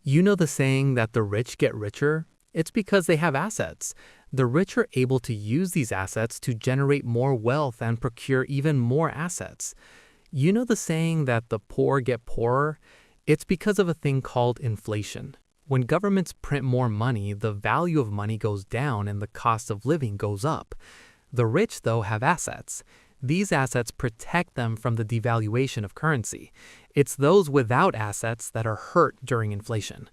You know the saying that the rich get richer? It's because they have assets. The rich are able to use these assets to generate more wealth and procure even more assets. You know the saying that the poor get poorer? It's because of a thing called inflation. When governments print more money, the value of money goes down and the cost of living goes up. The rich, though, have assets. These assets protect them from the devaluation of currency. It's those without assets that are hurt during inflation.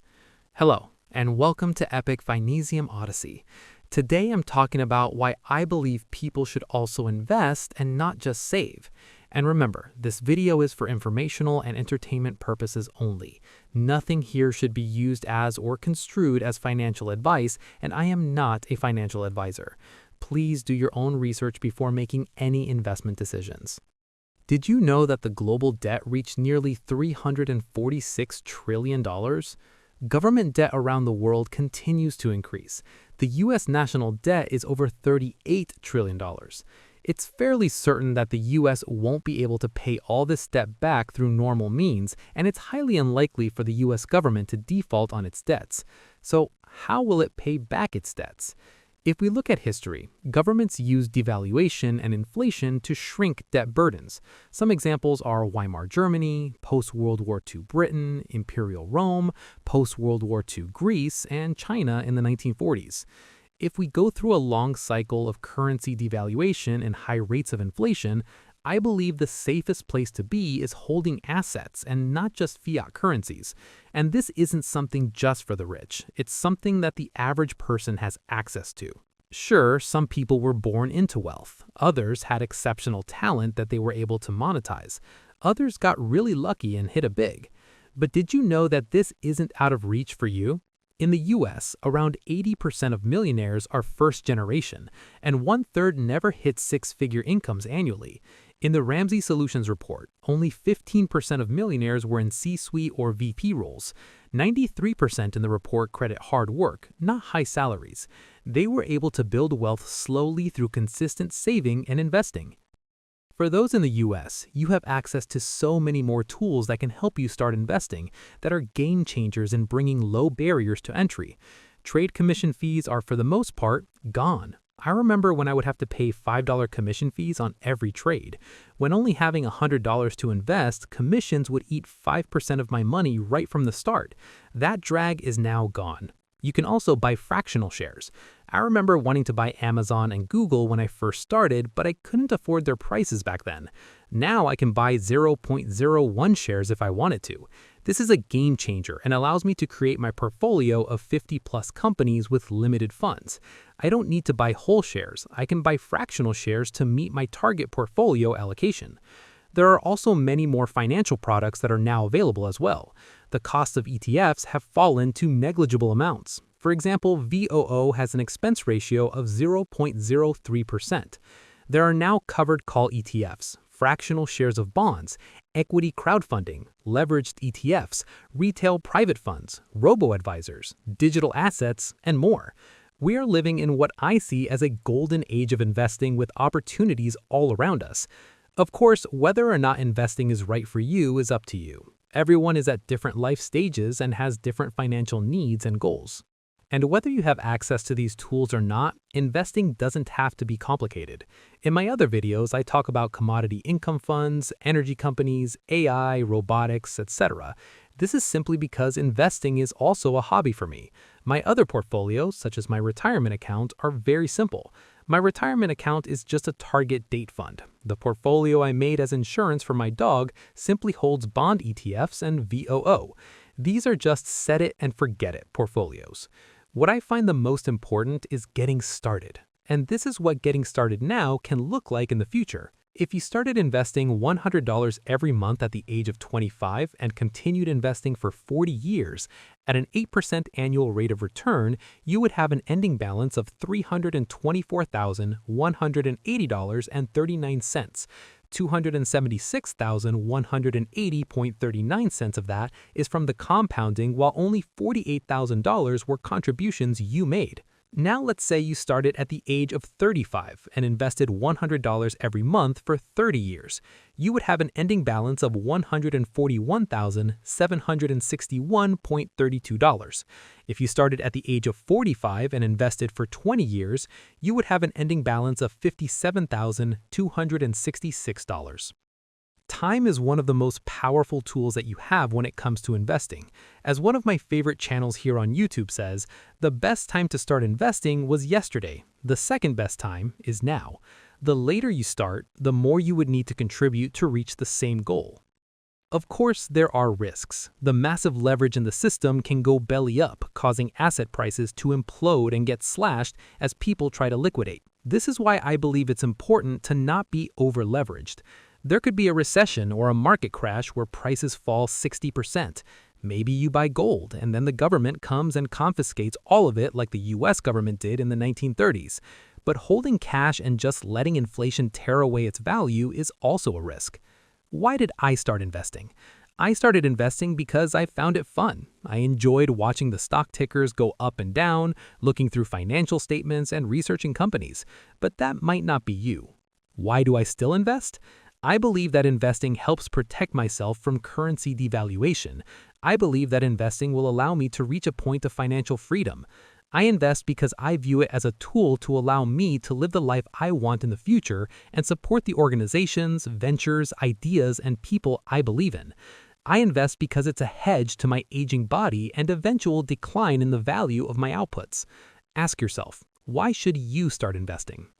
Hello, and welcome to Epic Finesium Odyssey. Today I'm talking about why I believe people should also invest and not just save. And remember, this video is for informational and entertainment purposes only. Nothing here should be used as or construed as financial advice, and I am not a financial advisor. Please do your own research before making any investment decisions. Did you know that the global debt reached nearly $346 trillion? Government debt around the world continues to increase. The U.S. national debt is over $38 trillion. It's fairly certain that the U.S. won't be able to pay all this debt back through normal means, and it's highly unlikely for the U.S. government to default on its debts. So, how will it pay back its debts? If we look at history, governments use devaluation and inflation to shrink debt burdens. Some examples are Weimar Germany, post-World War II Britain, Imperial Rome, post-World War II Greece, and China in the 1940s. If we go through a long cycle of currency devaluation and high rates of inflation, I believe the safest place to be is holding assets and not just fiat currencies. And this isn't something just for the rich. It's something that the average person has access to. Sure, some people were born into wealth. Others had exceptional talent that they were able to monetize. Others got really lucky and hit it big. But did you know that this isn't out of reach for you? In the US, around 80% of millionaires are first generation, and one-third never hit six-figure incomes annually. In the Ramsey Solutions report, only 15% of millionaires were in C-suite or VP roles. 93% in the report credit hard work, not high salaries. They were able to build wealth slowly through consistent saving and investing. For those in the US, you have access to so many more tools that can help you start investing that are game changers in bringing low barriers to entry. Trade commission fees are, for the most part, gone. I remember when I would have to pay $5 commission fees on every trade. When only having $100 to invest, commissions would eat 5% of my money right from the start. That drag is now gone. You can also buy fractional shares. I remember wanting to buy Amazon and Google when I first started, but I couldn't afford their prices back then. Now I can buy 0.01 shares if I wanted to. This is a game changer and allows me to create my portfolio of 50+ companies with limited funds. I don't need to buy whole shares. I can buy fractional shares to meet my target portfolio allocation. There are also many more financial products that are now available as well. The cost of ETFs have fallen to negligible amounts. For example, VOO has an expense ratio of 0.03%. There are now covered call ETFs, fractional shares of bonds, equity crowdfunding, leveraged ETFs, retail private funds, robo-advisors, digital assets, and more. We are living in what I see as a golden age of investing with opportunities all around us. Of course, whether or not investing is right for you is up to you. Everyone is at different life stages and has different financial needs and goals. And whether you have access to these tools or not, investing doesn't have to be complicated. In my other videos, I talk about commodity income funds, energy companies, AI, robotics, etc. This is simply because investing is also a hobby for me. My other portfolios, such as my retirement account, are very simple. My retirement account is just a target date fund. The portfolio I made as insurance for my dog simply holds bond ETFs and VOO. These are just set it and forget it portfolios. What I find the most important is getting started. And this is what getting started now can look like in the future. If you started investing $100 every month at the age of 25 and continued investing for 40 years at an 8% annual rate of return, you would have an ending balance of $324,180.39. $276,180.39 of that is from the compounding, while only $48,000 were contributions you made. Now let's say you started at the age of 35 and invested $100 every month for 30 years. You would have an ending balance of $141,761.32. If you started at the age of 45 and invested for 20 years, you would have an ending balance of $57,266. Time is one of the most powerful tools that you have when it comes to investing. As one of my favorite channels here on YouTube says, the best time to start investing was yesterday. The second best time is now. The later you start, the more you would need to contribute to reach the same goal. Of course, there are risks. The massive leverage in the system can go belly up, causing asset prices to implode and get slashed as people try to liquidate. This is why I believe it's important to not be over-leveraged. There could be a recession or a market crash where prices fall 60%. Maybe you buy gold and then the government comes and confiscates all of it like the US government did in the 1930s. But holding cash and just letting inflation tear away its value is also a risk. Why did I start investing? I started investing because I found it fun. I enjoyed watching the stock tickers go up and down, looking through financial statements and researching companies. But that might not be you. Why do I still invest? I believe that investing helps protect myself from currency devaluation. I believe that investing will allow me to reach a point of financial freedom. I invest because I view it as a tool to allow me to live the life I want in the future and support the organizations, ventures, ideas, and people I believe in. I invest because it's a hedge to my aging body and eventual decline in the value of my outputs. Ask yourself, why should you start investing?